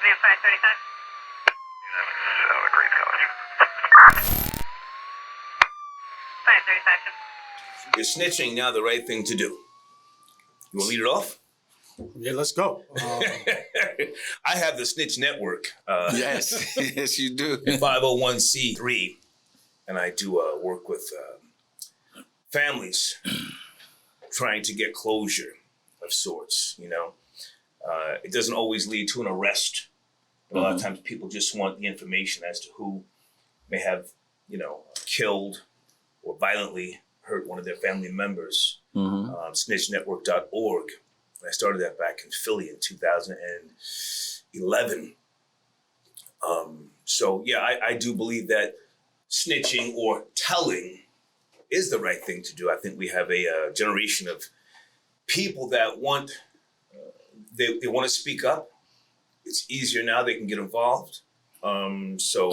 be at 535. That's a great college. 535. Is snitching now the right thing to do? You want to lead it off? Yeah, let's go. I have the Snitch Network. Yes, yes, you do. 501c3, and I do work with families trying to get closure of sorts. You know, it doesn't always lead to an arrest. But a lot of times, people just want the information as to who may have, killed or violently hurt one of their family members. Snitchnetwork.org. I started that back in Philly in 2011. I do believe that snitching or telling is the right thing to do. I think we have a generation of people that want, they want to speak up. It's easier now, they can get involved. So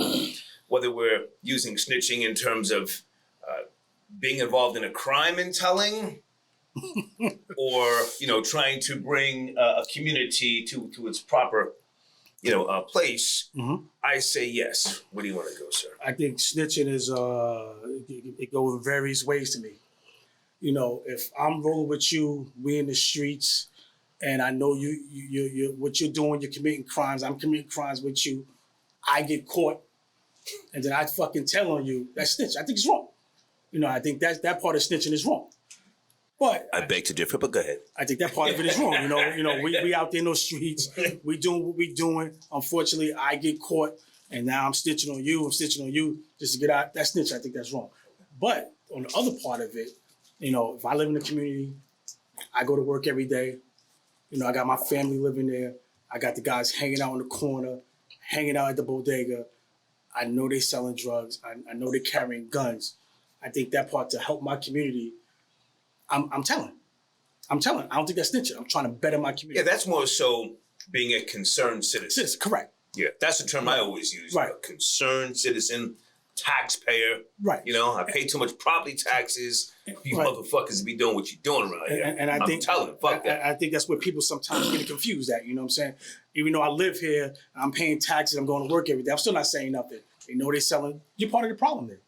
whether we're using snitching in terms of being involved in a crime and telling, or trying to bring a community to its proper place, I say yes. Where do you want to go, sir? I think snitching is it goes in various ways to me. If I'm rolling with you, we in the streets, and I know you what you're doing, you're committing crimes, I'm committing crimes with you, I get caught, and then I fucking tell on you, that's snitch. I think it's wrong. I think that part of snitching is wrong. But I beg to differ, but go ahead. I think that part of it is wrong. We out there in those streets, we doing what we doing. Unfortunately, I get caught, and now I'm snitching on you. Just to get out. That's snitch. I think that's wrong. But on the other part of it, if I live in the community, I go to work every day. I got my family living there. I got the guys hanging out in the corner, hanging out at the bodega. I know they selling drugs. I know they carrying guns. I think that part to help my community, I'm telling. I don't think that's snitching. I'm trying to better my community. Yeah, that's more so being a concerned citizen. Correct. Yeah, that's the term I always use. Right. A concerned citizen, taxpayer. Right. I pay too much property taxes. You motherfuckers be doing what you're doing around here. And I think, telling them, fuck that. I think that's where people sometimes get confused at. You know what I'm saying? Even though I live here, I'm paying taxes, I'm going to work every day, I'm still not saying nothing. They selling. You're part of the problem there.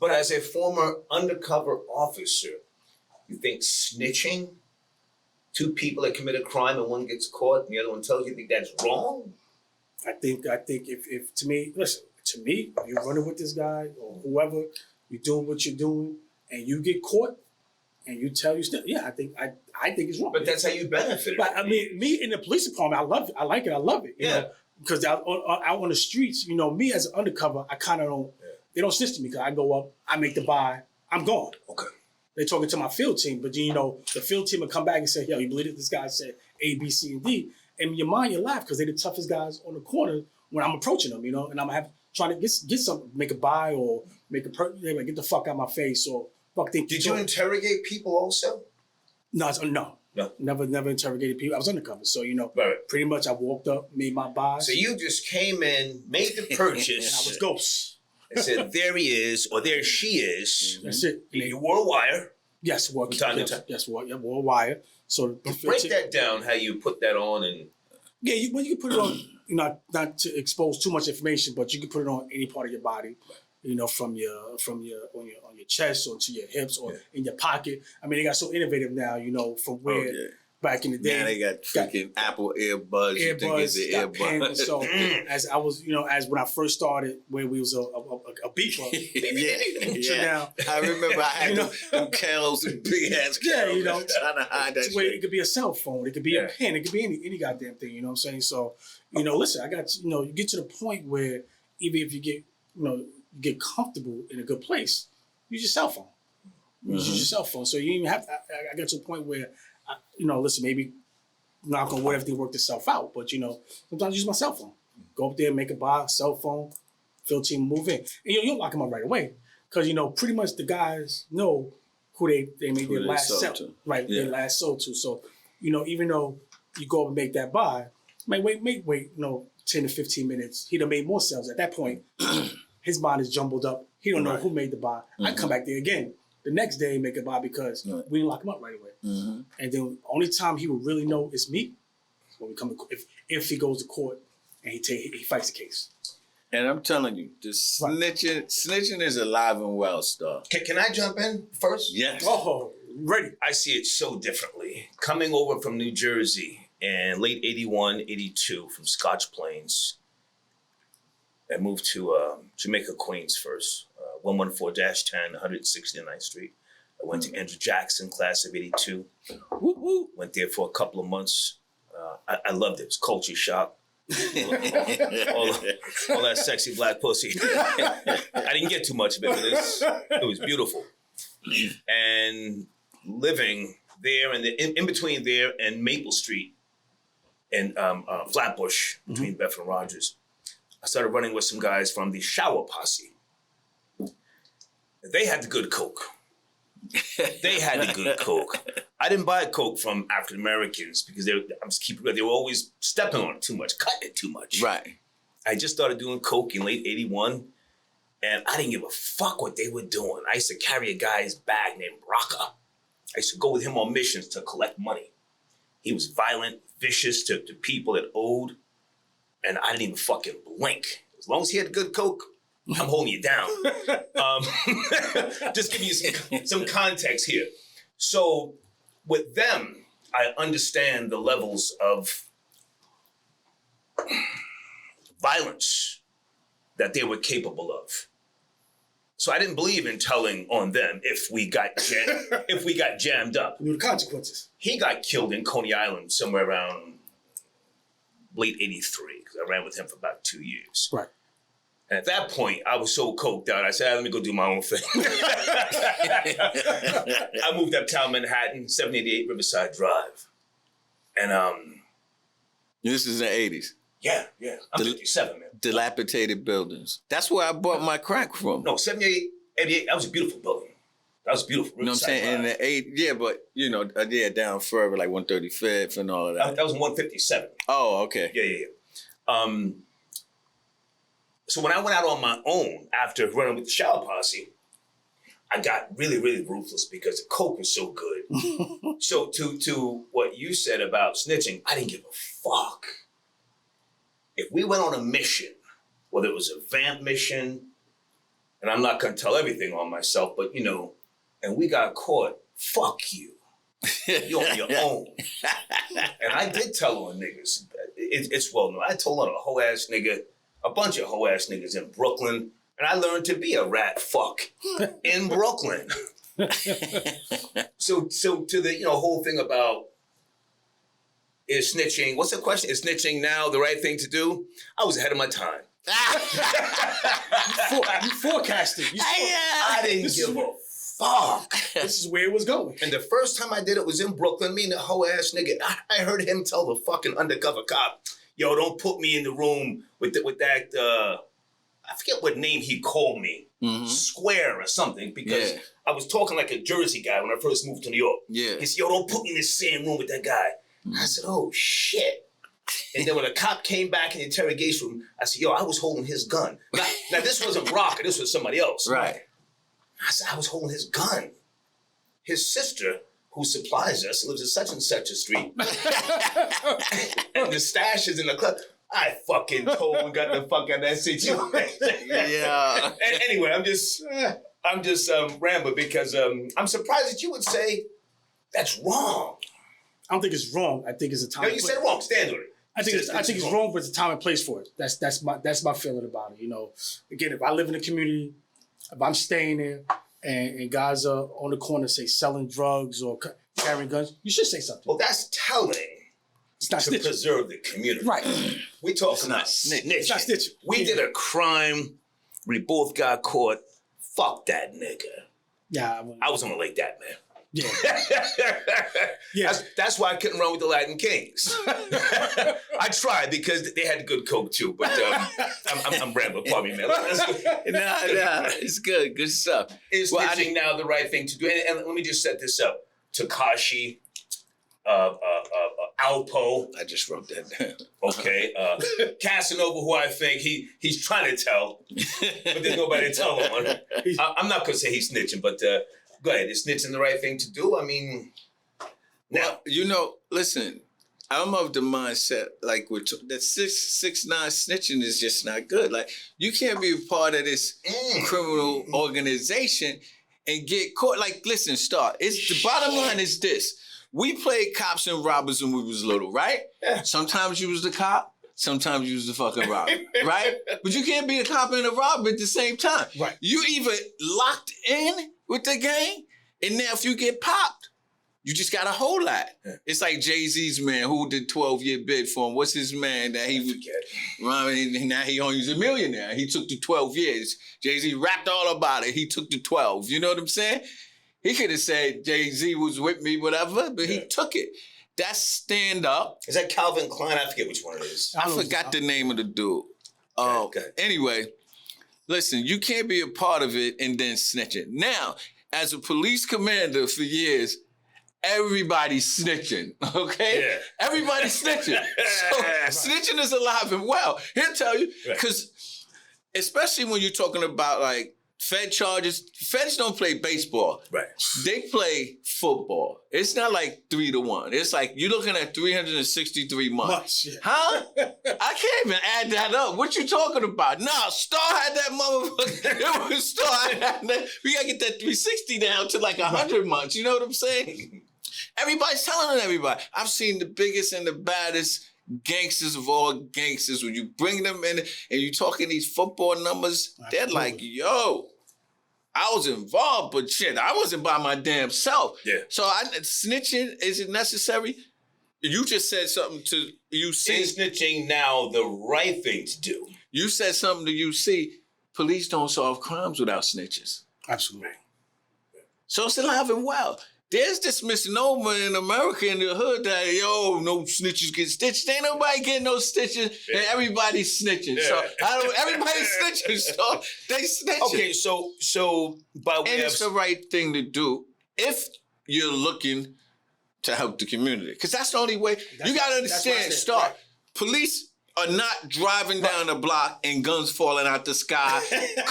But as a former undercover officer, you think snitching, two people that commit a crime and one gets caught and the other one tells you think that's wrong? I think if to me, you're running with this guy or whoever, you're doing what you're doing, and you get caught, and you tell you still, I think it's wrong. But that's how you benefit. But I mean, me in the police department, I love it. I like it. I love it. You know, because out on the streets, me as an undercover, I kind of don't. They don't snitch to me because I go up, I make the buy, I'm gone. Okay. They're talking to my field team, but the field team will come back and say, yo, you believe it? This guy said A, B, C, and D. And in your mind, you laugh because they're the toughest guys on the corner when I'm approaching them, and I'm trying to get something, make a buy or make they're like, get the fuck out of my face or fuck think. Did you interrogate people also? No. Never interrogated people. I was undercover. So, pretty much I walked up, made my buy. So you just came in, made the purchase. And I was ghost. And said, there he is, or there she is. That's it. You wore a wire. Yes, wore time to time. Yes, wore a wire. So break that down, how you put that on and... Yeah, you can put it on, not to expose too much information, but you can put it on any part of your body, from your on your chest or to your hips or in your pocket. I mean, they got so innovative now, from where back in the day. Now they got freaking Apple earbuds. You think it's the earbuds. So as I was, as when I first started, where we was a beeper. Yeah. I remember I had them Kells and big ass Kells trying to hide that shit. It could be a cell phone. It could be a pen. It could be any goddamn thing. You know what I'm saying? So, listen, I got, you get to the point where even if you get, you get comfortable in a good place, use your cell phone. Use your cell phone. So you even have to, I got to a point where, listen, maybe knock on wood, everything worked itself out. But, sometimes I use my cell phone. Go up there, make a buy, cell phone, field team, move in. And you don't lock them up right away. Because, pretty much the guys know who they made their last sell to. Right, their last sold to. So, even though you go up and make that buy, wait, 10 to 15 minutes. He done made more sales. At that point, his mind is jumbled up. He don't know who made the buy. I come back there again the next day and make a buy because we didn't lock him up right away. And then only time he would really know it's me when we come to, if he goes to court and he fights the case. And I'm telling you, the snitching is alive and well, Star. Can I jump in first? Yes. Oh, ready. I see it so differently. Coming over from New Jersey in late 81, 82 from Scotch Plains, I moved to Jamaica, Queens first, 114-10, 169th Street. I went to Andrew Jackson, class of 82. Went there for a couple of months. I loved it. It was culture shock. all that sexy black pussy. I didn't get too much of it, but it was beautiful. And living there and in between there and Maple Street and Flatbush, between Bedford and Rogers, I started running with some guys from the Shower Posse. They had the good coke. They had the good coke. I didn't buy coke from African Americans because they were always stepping on it too much, cutting it too much. Right. I just started doing coke in late 81, and I didn't give a fuck what they were doing. I used to carry a guy's bag named Rocca. I used to go with him on missions to collect money. He was violent, vicious to people that owed, and I didn't even fucking blink. As long as he had good coke, I'm holding you down. Just give you some context here. So with them, I understand the levels of violence that they were capable of. So I didn't believe in telling on them if we got jammed up. You knew the consequences. He got killed in Coney Island somewhere around late 83, because I ran with him for about 2 years. Right. And at that point, I was so coked out, I said, let me go do my own thing. I moved uptown Manhattan, 788 Riverside Drive. And This is the 80s. yeah. I'm 57, man. Dilapidated buildings. That's where I bought my crack from. No, 78, 88, that was a beautiful building. That was beautiful. You know what I'm saying? In the 8, yeah, but, down further, like 135th and all of that. That was 157. Oh, okay. Yeah. So when I went out on my own after running with the Shower Posse, I got really, really ruthless because the coke was so good. So to what you said about snitching, I didn't give a fuck. If we went on a mission, whether it was a vamp mission, and I'm not going to tell everything on myself, but and we got caught, fuck you. You're on your own. And I did tell on niggas. It's well known. I told on a bunch of hoe ass niggas in Brooklyn, and I learned to be a rat fuck in Brooklyn. So to the whole thing about is snitching, what's the question? Is snitching now the right thing to do? I was ahead of my time. You forecasted. I didn't give a fuck. This is where it was going. And the first time I did it was in Brooklyn. Me and the hoe ass nigga, I heard him tell the fucking undercover cop, yo, don't put me in the room with that, I forget what name he called me, Square or something, because I was talking like a Jersey guy when I first moved to New York. Yeah. He said, yo, don't put me in the same room with that guy. I said, oh, shit. And then when the cop came back in the interrogation room, I said, yo, I was holding his gun. Now this wasn't Rocker, this was somebody else. Right. I said, I was holding his gun. His sister, who supplies us, lives in such and such a street. And the stash is in the club. I fucking told him, got the fuck out of that situation. Yeah. And anyway, I'm just rambling because I'm surprised that you would say that's wrong. I don't think it's wrong. I think it's a time. No, you said wrong. Stand on it. I think it's wrong, but it's a time and place for it. That's my feeling about it. Again, if I live in a community, if I'm staying there, and guys are on the corner, say selling drugs or carrying guns, you should say something. Well, that's telling. It's not to snitching. Preserve the community. Right. We talking about snitching. It's not snitching. We did a crime. We both got caught. Fuck that nigga. Yeah. I was gonna like that, man. Yeah. Yeah. That's why I couldn't run with the Latin Kings. I tried because they had good coke too, but I'm rambling. Pardon me, man. Nah, it's good. Good stuff. Is snitching now the right thing to do? And let me just set this up. Takashi, Alpo. I just wrote that down. Okay. Casanova, who I think he's trying to tell, but there's nobody to tell him on. I'm not going to say he's snitching, but go ahead. Is snitching the right thing to do? I mean, now. Listen, I'm of the mindset, like, that 6ix9ine snitching is just not good. Like, you can't be a part of this criminal organization and get caught. Like, listen, the bottom line is this. We played cops and robbers when we was little, right? Yeah. Sometimes you was the cop, sometimes you was the fucking robber, right? But you can't be a cop and a robber at the same time. Right. You either locked in with the gang, and now if you get popped, you just got a whole lot. Yeah. It's like Jay-Z's man who did 12-year bid for him. What's his man that he would, now he only is a millionaire. He took the 12 years. Jay-Z rapped all about it. He took the 12. You know what I'm saying? He could have said Jay-Z was with me, whatever, but he took it. That's stand up. Is that Calvin Klein? I forget which one it is. I forgot the name of the dude. Okay. Anyway, listen, you can't be a part of it and then snitching. Now, as a police commander for years, everybody's snitching, okay? Yeah. Everybody's snitching. So snitching is alive and well. He'll tell you, because especially when you're talking about like Fed charges, Feds don't play baseball. Right. They play football. It's not like 3-1. It's like you're looking at 363 months. Yeah. Huh? I can't even add that up. What you talking about? Nah, Star had that motherfucker. It was Star had that. We gotta get that 360 down to like 100 months. You know what I'm saying? Everybody's telling everybody. I've seen the biggest and the baddest gangsters of all gangsters. When you bring them in and you talking these football numbers, they're like, yo, I was involved, but shit, I wasn't by my damn self. Yeah. So snitching, is it necessary? You just said something to UC. Is snitching now the right thing to do? You said something to UC. Police don't solve crimes without snitches. Absolutely. So it's alive and well. There's this misnomer in America in the hood that, yo, no snitches get stitched. Ain't nobody getting no stitches, and everybody's snitching. So everybody's snitching, so they snitching. Okay, so by way and of... it's the right thing to do if you're looking to help the community. Because that's the only way. You got to understand, police are not driving down the block and guns falling out the sky,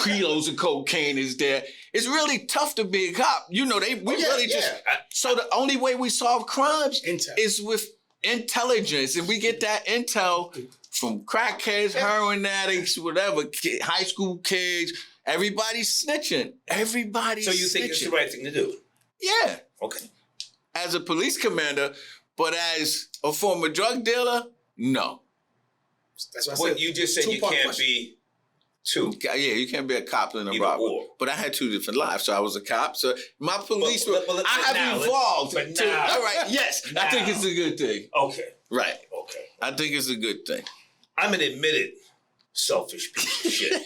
kilos of cocaine is there. It's really tough to be a cop. You know, so the only way we solve crimes is with intelligence. And we get that intel from crackheads, heroin addicts, whatever, high school kids. Everybody's snitching. Everybody's snitching. So you think it's the right thing to do? Yeah. Okay. As a police commander, but as a former drug dealer, no. That's what I What said. you just said, you can't be two. Yeah, you can't be a cop and a Either robber. or. But I had two different lives. So I was a cop. So my police, I have evolved. All right, yes, I think it's a good thing. Okay. Right. Okay. I think it's a good thing. I'm an admitted selfish piece of shit.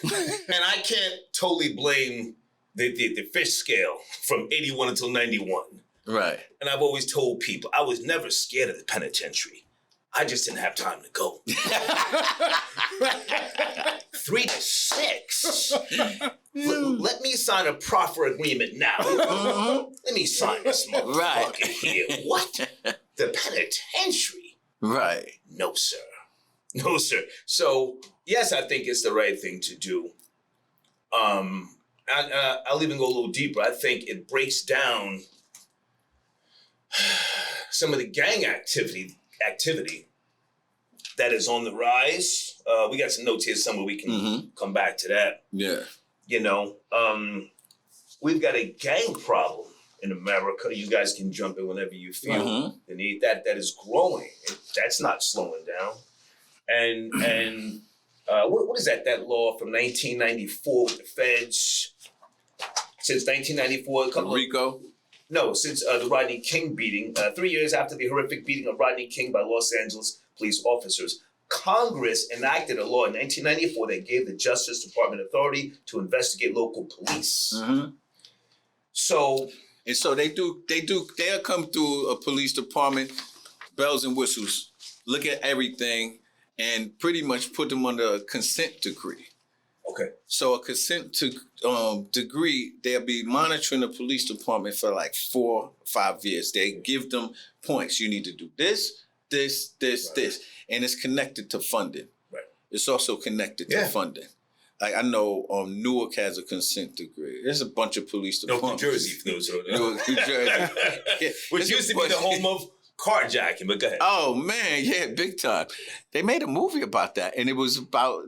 And I can't totally blame the fish scale from 81 until 91. Right. And I've always told people, I was never scared of the penitentiary. I just didn't have time to go. 3 to 6. Let me sign a proffer agreement now. Let me sign this motherfucker here. What? The penitentiary? Right. No, sir. No, sir. So, yes, I think it's the right thing to do. I'll even go a little deeper. I think it breaks down some of the gang activity that is on the rise. We got some notes here somewhere we can come back to that. Yeah. You know, we've got a gang problem in America. You guys can jump in whenever you feel the need. That is growing. That's not slowing down. And what is that law from 1994 with the feds? Since 1994, Rico? No, since the Rodney King beating, 3 years after the horrific beating of Rodney King by Los Angeles police officers, Congress enacted a law in 1994 that gave the Justice Department authority to investigate local police. So they'll come through a police department, bells and whistles, look at everything, and pretty much put them under a consent decree. Okay. So a consent decree, they'll be monitoring the police department for like 4 or 5 years. They give them points. You need to do this, this, and it's connected to funding. Right. It's also connected to funding. Like I know Newark has a consent decree. There's a bunch of police departments. New Jersey, for those who don't know. New Jersey. Which used to be the home of carjacking, but go ahead. Oh man, yeah, big time. They made a movie about that, and it was about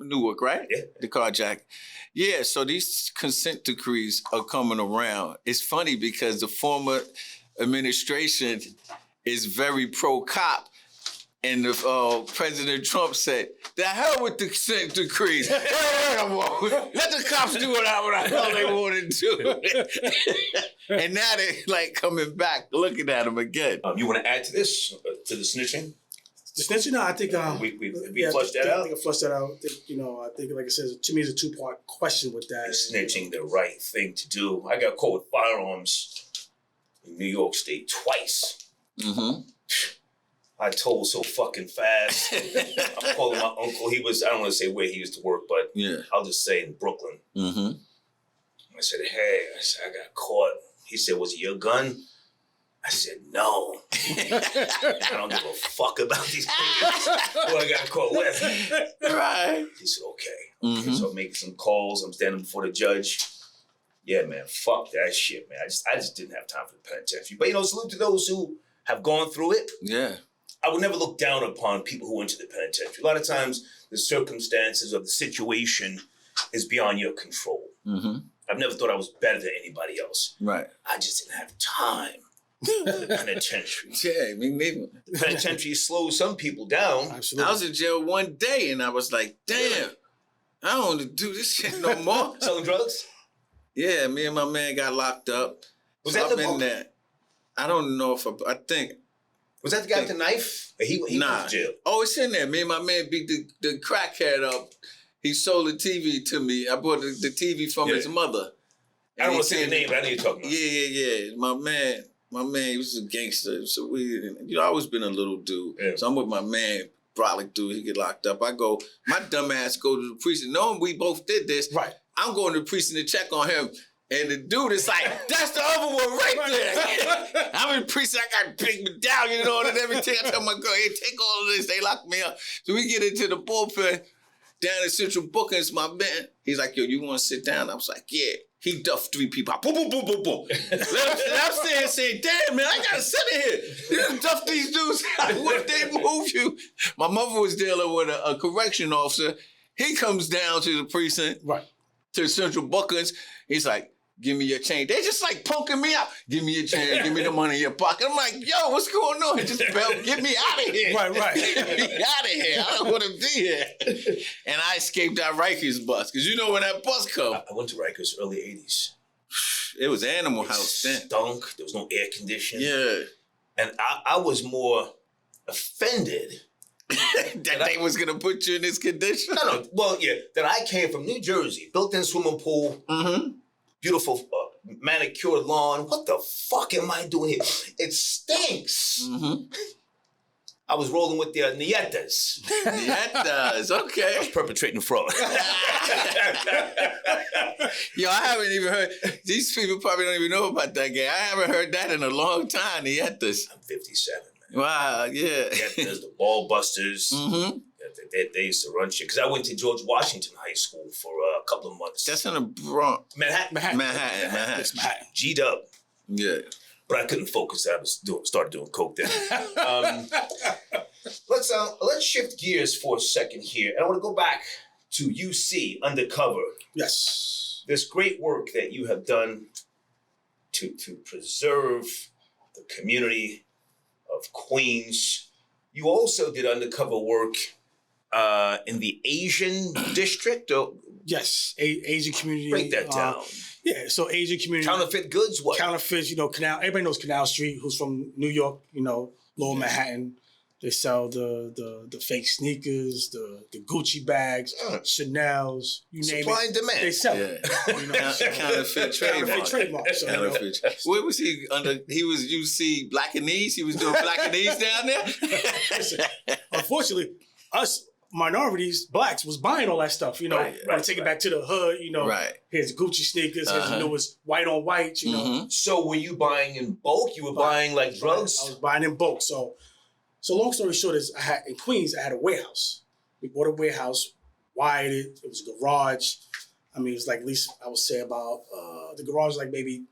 Newark, right? Yeah. The carjack. Yeah, so these consent decrees are coming around. It's funny because the former administration is very pro-cop, and the President Trump said, "The hell with the consent decrees. Let the cops do whatever the hell they want to do." And now they're like coming back, looking at them again. You want to add to this, to the snitching? The snitching, no, I think We flushed that out? I think I flushed that out. I think, like I said, to me, it's a two-part question with that. Is snitching the right thing to do? I got caught with firearms in New York State twice. Mm-hmm. I told so fucking fast. I'm calling my uncle. He was, I don't want to say where he used to work, but Yeah. I'll just say in Brooklyn. Mm-hmm. I said, hey, I got caught. He said, was it your gun? I said, no. I don't give a fuck about these things. Who I got caught with. Right. He said, okay. Mm-hmm. So I'm making some calls. I'm standing before the judge. Yeah, man, fuck that shit, man. I just didn't have time for the penitentiary. But, salute to those who have gone through it. Yeah. I would never look down upon people who went to the penitentiary. A lot of times, the circumstances of the situation is beyond your control. Mm-hmm. I've never thought I was better than anybody else. Right. I just didn't have time for the penitentiary. Yeah, me neither. The penitentiary slows some people down. Absolutely. I was in jail one day and I was like, damn, I don't want to do this shit no more. Selling drugs? Yeah, me and my man got locked up. Was So that I've the been book? there. I don't know if I think. Was that the guy with the knife? He Nah. went to jail. Oh, it's in there. Me and my man beat the crackhead up. He sold the TV to me. I bought the TV from Yeah. his mother. I don't And want to he say the said- name, but I know you're talking about. Yeah. My man, he was a gangster. So I always been a little dude. Yeah. So I'm with my man, brolic dude. He get locked up. I go, my dumb ass go to the precinct. Knowing we both did this, Right. I'm going to the precinct to check on him. And the dude is like, that's the other one right there. I'm in the precinct, I got a big medallion and everything. I tell my girl, hey, take all of this. They lock me up. So we get into the bullpen down in Central Bookings, my man. He's like, yo, you want to sit down? I was like, yeah. He duffed 3 people. Boom, boom, boom, boom, boom. And I'm standing saying, damn, man, I got to sit in here. You done duffed these dudes. What if they move you? My mother was dealing with a correction officer. He comes down to the precinct, Right. to Central Bookings. He's like, give me your change. They just like punking me out. Give me your change. Give me the money in your pocket. I'm like, yo, what's going on? He just felt, get me out of here. Right. Get me out of here. I don't want to be here. And I escaped that Rikers bus. Because you know when that bus come, I went to Rikers early 80s. it was Animal It House then. stunk. There was no air conditioning. Yeah. And I was more offended. that they was going to put you in this condition. No. Well, yeah, that I came from New Jersey, built-in swimming pool, Mm-hmm. beautiful manicured lawn. What the fuck am I doing here? It stinks. Mm-hmm. I was rolling with the Nietas. That does. Okay. Perpetrating fraud. Yo, I haven't even heard, these people probably don't even know about that game. I haven't heard that in a long time. Nietas. I'm 57, man. Wow, yeah. Nietas, the ball busters. Mm-hmm. They used to run shit. Because I went to George Washington High School for a couple of months. That's in the Bronx. Manhattan. Manhattan. Yes, Manhattan. G-Dub. Yeah. But I couldn't focus. I started doing coke then. Let's shift gears for a second here. And I want to go back to UC, Undercover. Yes. This great work that you have done to preserve the community of Queens. You also did undercover work in the Asian district. Yes. Asian community. Break that down. Yeah. So Asian community. Counterfeit goods, what? Counterfeits, Canal. Everybody knows Canal Street, who's from New York, Lower Manhattan. They sell the fake sneakers, the Gucci bags, Chanel's, you name Supply it. and demand. They sell Yeah. it. Counterfeit trademark. trademark. So, Counterfeit. Where was he under? He was UC Black and East. He was doing Black and East down there. Listen, unfortunately, us minorities, blacks, was buying all that stuff. Right, take it back to the hood. Right. Here's Gucci sneakers. Here's Uh-huh. it's white on white. Mhm. So were you buying in bulk? You were buying like drugs? I was buying in bulk. So long story short is in Queens, I had a warehouse. We bought a warehouse, wired it. It was a garage. I mean, it was like at least I would say about the garage was like maybe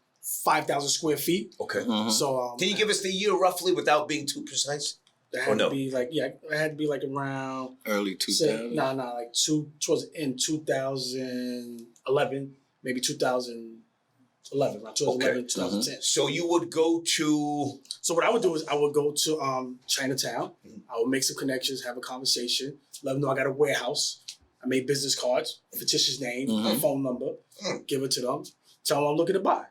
5,000 square feet. Okay. So Can you give us the year roughly without being too precise? it or had no? to be like it had to be like around Early 2000. like towards the end 2011, maybe 2011, around 2011, 2010. So you would go to So what I would do is I would go to Chinatown. I would make some connections, have a conversation, let them know I got a warehouse. I made business cards, fictitious name, my phone number, give it to them, tell them I'm looking to buy.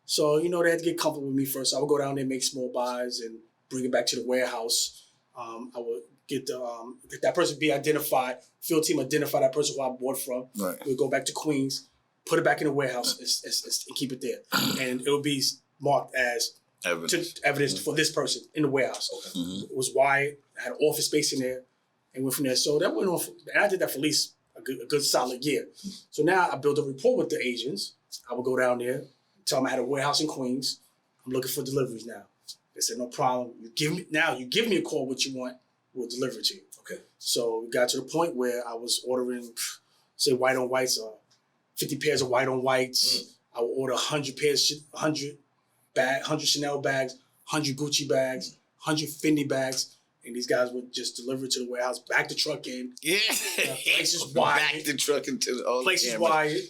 So, they had to get comfortable with me first. So I would go down there, make small buys, and bring it back to the warehouse. I would get get that person be identified, field team identify that person who I bought from. Right. We'd go back to Queens, put it back in the warehouse, and keep it there. And it would be marked as evidence for this person in the warehouse. It was wide, had an office space in there, and went from there. So that went on, and I did that for at least a good solid year. So now I built a rapport with the agents. I would go down there, tell them I had a warehouse in Queens. I'm looking for deliveries now. They said, no problem. You give me a call what you want, we'll deliver it to you. Okay. So we got to the point where I was ordering, say, white on whites, 50 pairs of white on whites. I would order 100 pairs, 100 Chanel bags, 100 Gucci bags, 100 Fendi bags. And these guys would just deliver it to the warehouse, back the truck in. Yeah. Places wired. Back the truck into all places the wired.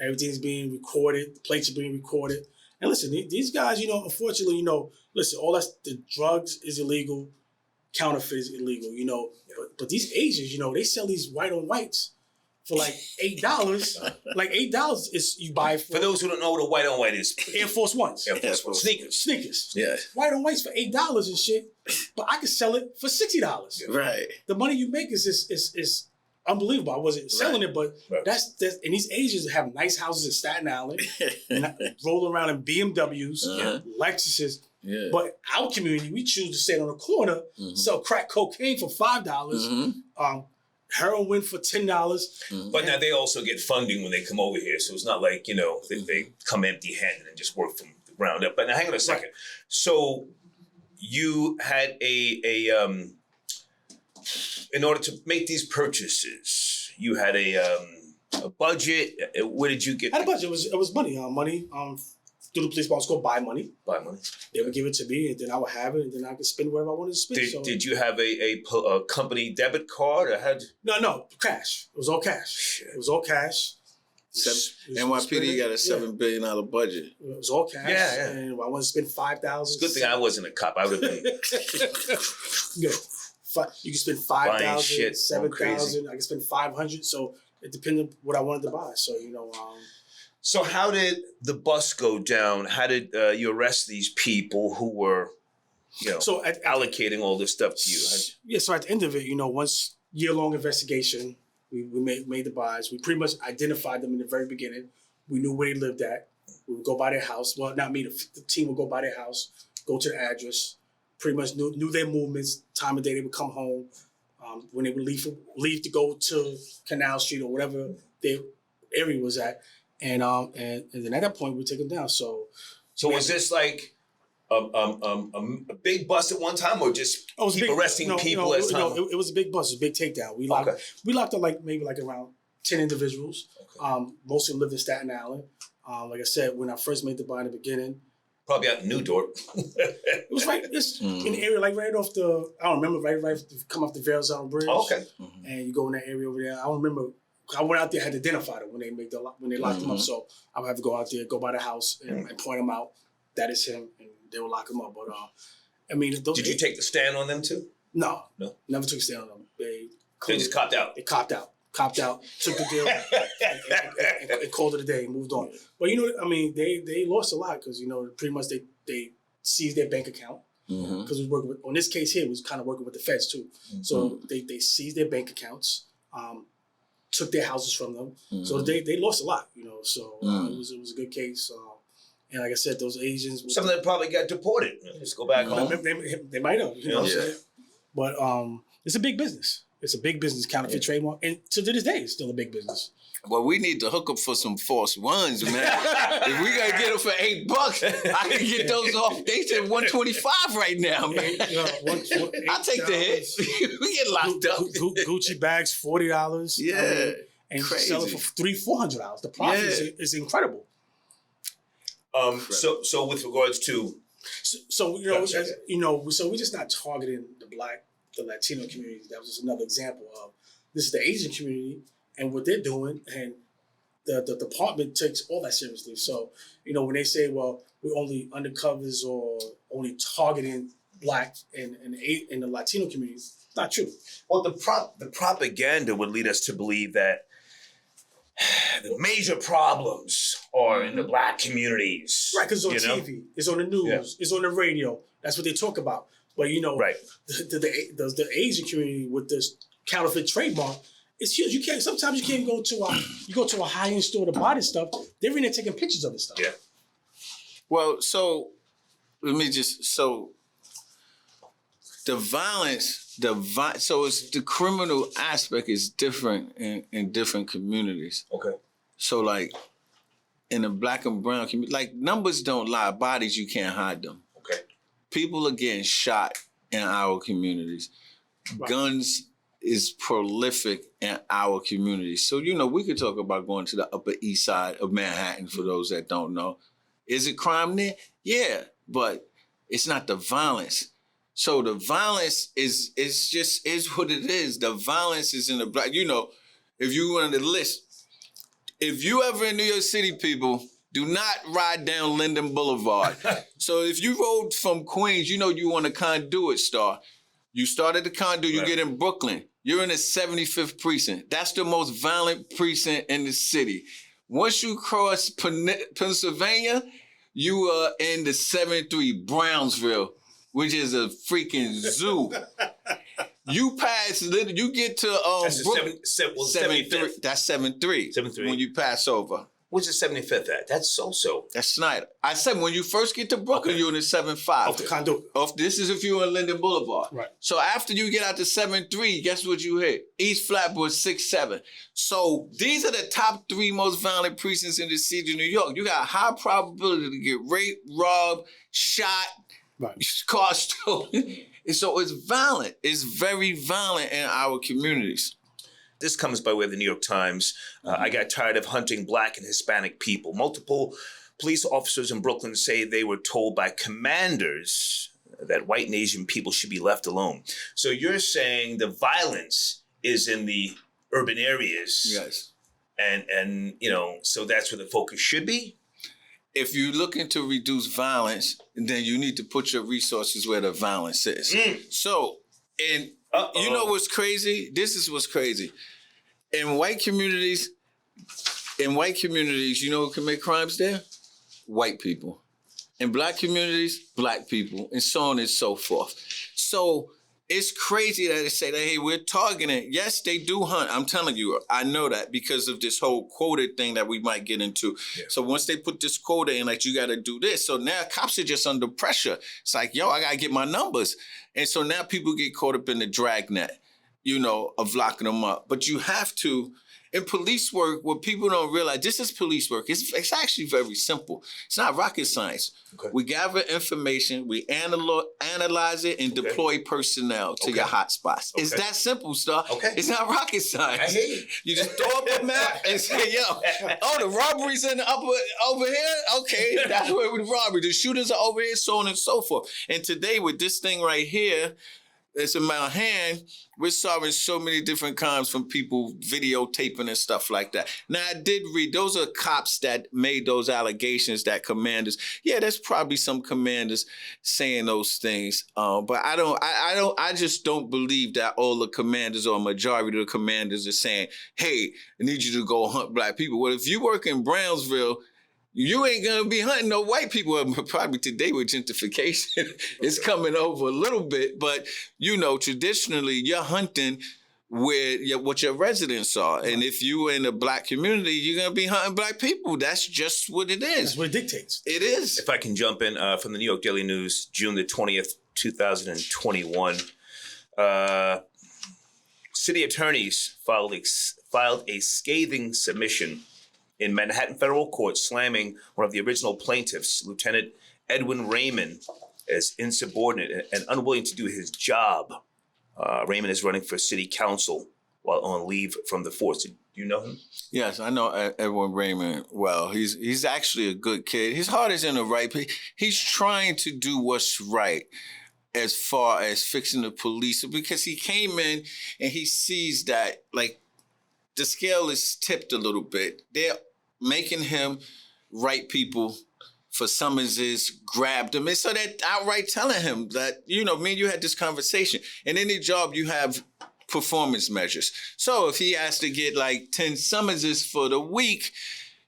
Everything's being recorded. The plates are being recorded. And listen, these guys, unfortunately, listen, all that's the drugs is illegal, counterfeit is illegal, But these Asians, they sell these white on whites for like $8. Like $8 is you buy for those who don't know what a white on white is. Air Force Ones. Air Force Ones. Sneakers. Yeah. White on whites for $8 and shit. But I could sell it for $60. Right. The money you make is unbelievable. I wasn't selling it, but that's and these Asians have nice houses in Staten Island, and roll around in BMWs, Lexuses. Yeah. But our community, we choose to sit on a corner, sell crack cocaine for $5, heroin for $10. But now they also get funding when they come over here, so it's not like they come empty-handed and just work from the ground up. But now hang on a second. So you had in order to make these purchases, you had a budget. Where did you get? I had a budget. It was money. Money. Through the police box, go buy money. Buy money. They would give it to me, and then I would have it, and then I could spend wherever I wanted to spend. Did you have a company debit card or had? No, cash. It was all cash. It was all cash. NYPD got a $7 billion budget. It was all cash. Yeah. And I wanted to spend $5,000. It's a good thing I wasn't a cop. I would have been. You can spend $5,000, $7,000. I can spend $500. So it depended on what I wanted to buy. So So how did the bust go down? How did you arrest these people who were, allocating all this stuff to you? So at the end of it, once year-long investigation, we made the buys. We pretty much identified them in the very beginning. We knew where they lived at. We would go by their house. Well, not me. The team would go by their house, go to the address. Pretty much knew their movements, time of day they would come home, when they would leave to go to Canal Street or whatever their area was at. And then at that point we take them down. So was this like a big bust at one time, or just keep arresting people as time? No, it was a big bust, a big takedown. We locked up maybe around 10 individuals. Okay. Most of them lived in Staten Island. Like I said, when I first made the buy in the beginning, probably out in New Dorp. It was in the area, like right off the, I don't remember, right come off the Verrazano Bridge. Oh, okay. And you go in that area over there. I don't remember. I went out there, had to identify them when they locked them up. So I would have to go out there, go by the house, and point them out. That is him, and they would lock him up. But did you take the stand on them too? No, never took a stand on them. They just copped out. They copped out, took the deal, and called it a day, and moved on. But they lost a lot because pretty much they seized their bank account because we was working with, on this case here, was kind of working with the feds too. So they seized their bank accounts. Took their houses from them, so they lost a lot, So it was a good case, and like I said, those Asians. Some of them probably got deported. Just go back home. They might have, But it's a big business. It's a big business, counterfeit trademark, and to this day, it's still a big business. Well, we need to hook up for some false ones, man. If we gotta get them for $8, I can get those off. They said $125 right now, man. I'll take the hit. We get locked up. Gucci bags, $40. Yeah, and crazy. Sell it for $300-$400. The profit is incredible. So with regards to, So so we're just not targeting the Latino community. That was just another example of this is the Asian community and what they're doing, and the department takes all that seriously. So when they say, well, we're only undercovers or only targeting Black and the Latino community, it's not true. well, the propaganda would lead us to believe that the major problems are in the Black communities. Right, because it's on TV, it's on the news, it's on the radio. That's what they talk about. But Right. the Asian community with this counterfeit trademark, it's huge. Sometimes you can't go to a high-end store to buy this stuff. They're in there taking pictures of this stuff. Yeah. Well, so the violence, so it's the criminal aspect is different in different communities. Okay. So like in the Black and brown community, like numbers don't lie, bodies you can't hide them. Okay. People are getting shot in our communities. Right. Guns is prolific in our communities. So, we could talk about going to the Upper East Side of Manhattan for those that don't know. Is it crime there? Yeah, but it's not the violence. So the violence is what it is. The violence is in the Black. If you want to list, if you ever in New York City, people, do not ride down Linden Boulevard. So if you rode from Queens, you want a Conduit Star. You start at the Conduit, you get in Brooklyn. You're in the 75th precinct. That's the most violent precinct in the city. Once you cross Pennsylvania, you are in the 73 Brownsville, which is a freaking zoo. You pass, you get to That's the 75th. That's 73. 73. When you pass over. Where's the 75th at? That's so. That's Snyder. I said when you first get to Brooklyn, you're in the 7-5. Off the Conduit. This is if you're on Linden Boulevard. Right. So after you get out to 7-3, guess what you hit? East Flatbush 6-7. So these are the top 3 most violent precincts in the city of New York. You got a high probability to get raped, robbed, shot, car stolen. So it's violent. It's very violent in our communities. This comes by way of the New York Times. I got tired of hunting Black and Hispanic people. Multiple police officers in Brooklyn say they were told by commanders that white and Asian people should be left alone. So you're saying the violence is in the urban areas. Yes. And so that's where the focus should be? If you're looking to reduce violence, then you need to put your resources where the violence is. So, you know what's crazy? This is what's crazy. In white communities, you know who can make crimes there? White people. In Black communities, Black people, and so on and so forth. So it's crazy that they say that, hey, we're targeting. Yes, they do hunt. I'm telling you, I know that because of this whole quota thing that we might get into. Yeah. So once they put this quota in, like, you got to do this. So now cops are just under pressure. It's like, I got to get my numbers. And so now people get caught up in the dragnet, of locking them up. But you have to, in police work, what people don't realize, this is police work. It's actually very simple. It's not rocket science. Okay. We gather information, we analyze it, and deploy personnel to your hot spots. Okay. It's that simple, Star. Okay. It's not rocket science. I hear you. You just throw up a map and say, the robbery's in the over here? Okay, that's where the robbery. The shooters are over here, so on and so forth. And today with this thing right here, it's in my hand, we're solving so many different crimes from people videotaping and stuff like that. Now, I did read, those are cops that made those allegations, that commanders. Yeah, there's probably some commanders saying those things. But I just don't believe that all the commanders or a majority of the commanders are saying, hey, I need you to go hunt Black people. Well, if you work in Brownsville, you ain't gonna be hunting no white people. Probably today with gentrification, it's coming over a little bit. But traditionally, you're hunting what your residents are. And if you in a Black community, you're gonna be hunting Black people. That's just what it is. That's what it dictates. It is. If I can jump in from the New York Daily News, June the 20th, 2021. City attorneys filed a scathing submission in Manhattan federal court, slamming one of the original plaintiffs, Lieutenant Edwin Raymond, as insubordinate and unwilling to do his job. Raymond is running for city council while on leave from the force. Do you know him? Yes, I know Edwin Raymond well. He's actually a good kid. His heart is in the right place. He's trying to do what's right as far as fixing the police, because he came in and he sees that, like, the scale is tipped a little bit. They're making him write people for summonses, grabbed him. And so they're outright telling him that, you know, me and you had this conversation. In any job, you have performance measures. So if he has to get like 10 summonses for the week,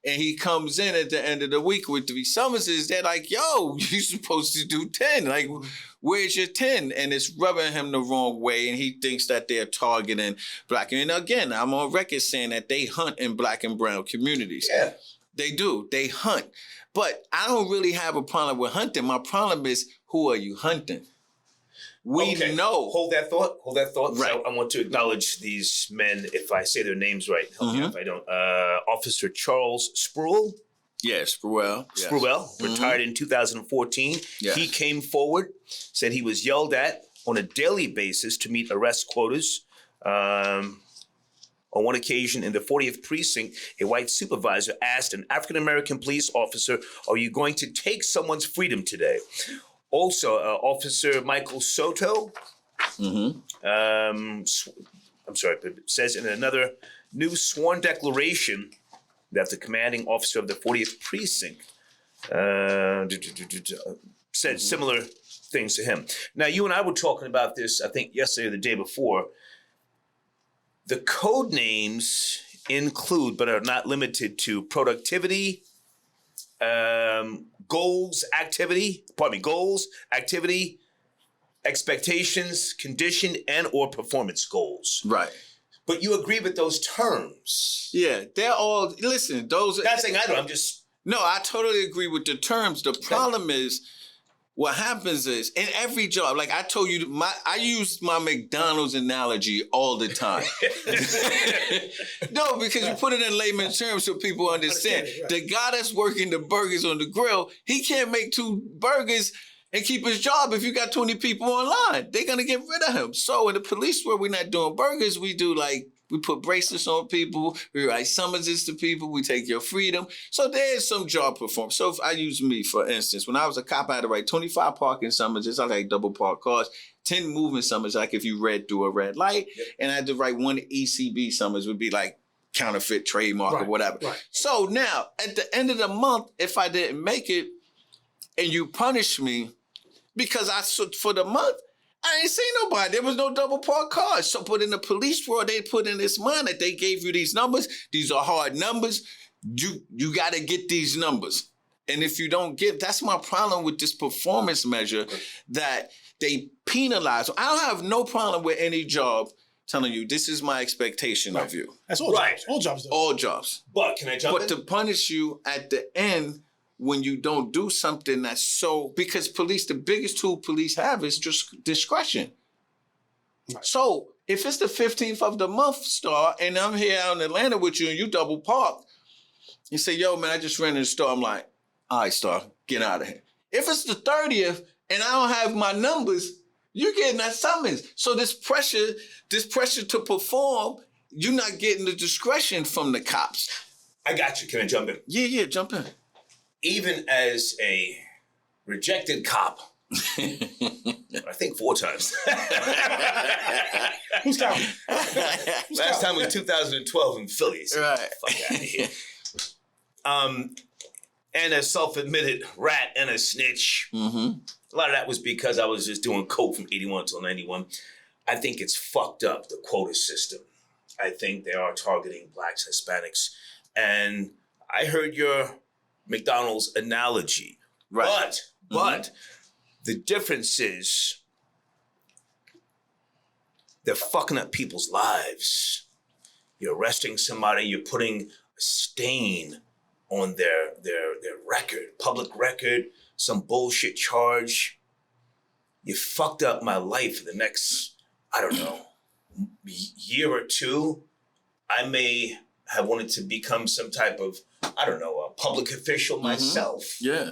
and he comes in at the end of the week with 3 summonses, they're like, yo, you're supposed to do 10. Like, where's your 10? And it's rubbing him the wrong way, and he thinks that they're targeting black. And again, I'm on record saying that they hunt in black and brown communities. Yeah. They do. They hunt. But I don't really have a problem with hunting. My problem is, who are you hunting? We know. Hold that thought. Right. So I want to acknowledge these men, if I say their names right. Help me if I don't. Officer Charles Spruill. Yes, Spruill. Yes. Spruill, retired in 2014. Yes. He came forward, said he was yelled at on a daily basis to meet arrest quotas. On one occasion in the 40th precinct, a white supervisor asked an African-American police officer, "Are you going to take someone's freedom today?" Also, Officer Michael Soto, says in another new sworn declaration that the commanding officer of the 40th precinct said similar things to him. Now, you and I were talking about this, I think, yesterday or the day before. The code names include, but are not limited to, productivity, goals, activity, expectations, condition, and or performance goals. Right. But you agree with those terms. Yeah, they're all, listen, those are... Not saying I don't, I'm just... No, I totally agree with the terms. The problem is, what happens is, in every job, like I told you, I use my McDonald's analogy all the time. No, because you put it in layman's terms so people understand. Right. The guy that's working the burgers on the grill, he can't make 2 burgers and keep his job if you got 20 people online. They're going to get rid of him. So in the police world, we're not doing burgers. We do we put bracelets on people. We write summonses to people. We take your freedom. So there's some job performance. So if I use me, for instance, when I was a cop, I had to write 25 parking summonses. I like double park cars, 10 moving summonses, like if you read through a red light. Yep. And I had to write 1 ECB summons, would be like counterfeit, trademark, or whatever. Right. So now, at the end of the month, if I didn't make it and you punish me because for the month, I ain't seen nobody. There was no double park cars. So, but in the police world, they put in this mind that they gave you these numbers. These are hard numbers. You got to get these numbers. And if you don't get, that's my problem with this performance measure that they penalize. I don't have no problem with any job telling you, this is my expectation of you. That's all jobs. All jobs, though. All jobs. But can I jump in? But to punish you at the end when you don't do something that's so, because police, the biggest tool police have is just discretion. Right. So if it's the 15th of the month, Star, and I'm here out in Atlanta with you and you double park, you say, yo, man, I just ran in the store. I'm like, all right, Star, get out of here. If it's the 30th and I don't have my numbers, you're getting that summons. So this pressure to perform, you're not getting the discretion from the cops. I got you. Can I jump in? Yeah, jump in. Even as a rejected cop, I think 4 times. Who's counting? Last time was 2012 in Philly. So right. Fuck out of here. And a self-admitted rat and a snitch. Mm-hmm. A lot of that was because I was just doing coke from 81 till 91. I think it's fucked up, the quota system. I think they are targeting blacks, Hispanics. And I heard your McDonald's analogy. Right. But the difference is they're fucking up people's lives. You're arresting somebody, you're putting a stain on their record, public record, some bullshit charge. You fucked up my life for the next, I don't know, year or 2. I may have wanted to become some type of, I don't know, a public official myself. Yeah.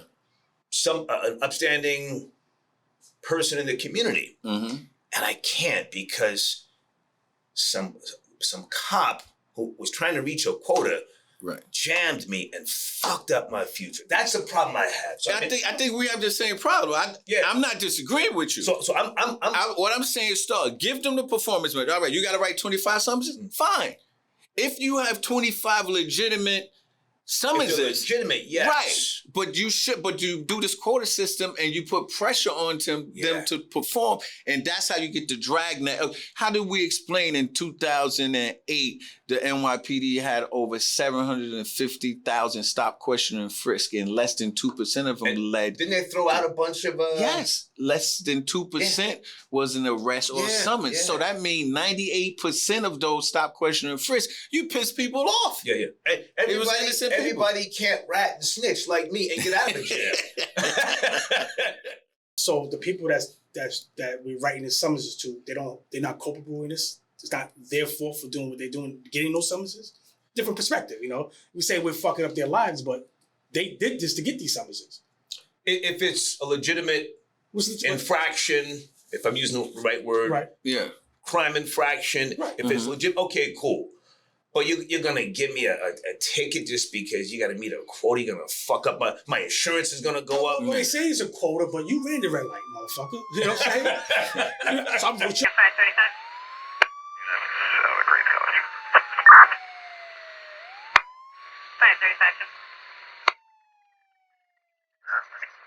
An upstanding person in the community. Mm-hmm. And I can't because some cop who was trying to reach a quota Right. jammed me and fucked up my future. That's the problem I have. So I think we have the same problem. I'm not disagreeing with you. So What I'm saying is, give them the performance measure. All right, you got to write 25 summonses. Fine. If you have 25 legitimate summonses, legitimate, yes. Right. But you do this quota system and you put pressure on them to perform, and that's how you get the dragnet. How did we explain in 2008 the NYPD had over 750,000 stop, question, and frisk, and less than 2% of them led? Didn't they throw out a bunch of? Yes, less than 2% was an arrest or summons. So that means 98% of those stop, question, and frisk, you piss people off. Yeah. Everybody can't rat and snitch like me and get out of jail. So the people that we're writing the summonses to, they're not culpable in this. It's not their fault for doing what they're doing, getting those summonses. Different perspective, you know. We say we're fucking up their lives, but they did this to get these summonses. If it's a legitimate infraction, if I'm using the right word, right? Yeah, crime infraction. Right. If it's legit, okay, cool. But you're gonna give me a ticket just because you gotta meet a quota. You're gonna fuck up my insurance is gonna go up. Well, they say it's a quota, but you ran the red light, motherfucker. You know what I'm saying? So I'm with you. 535. You have a great coach. 535.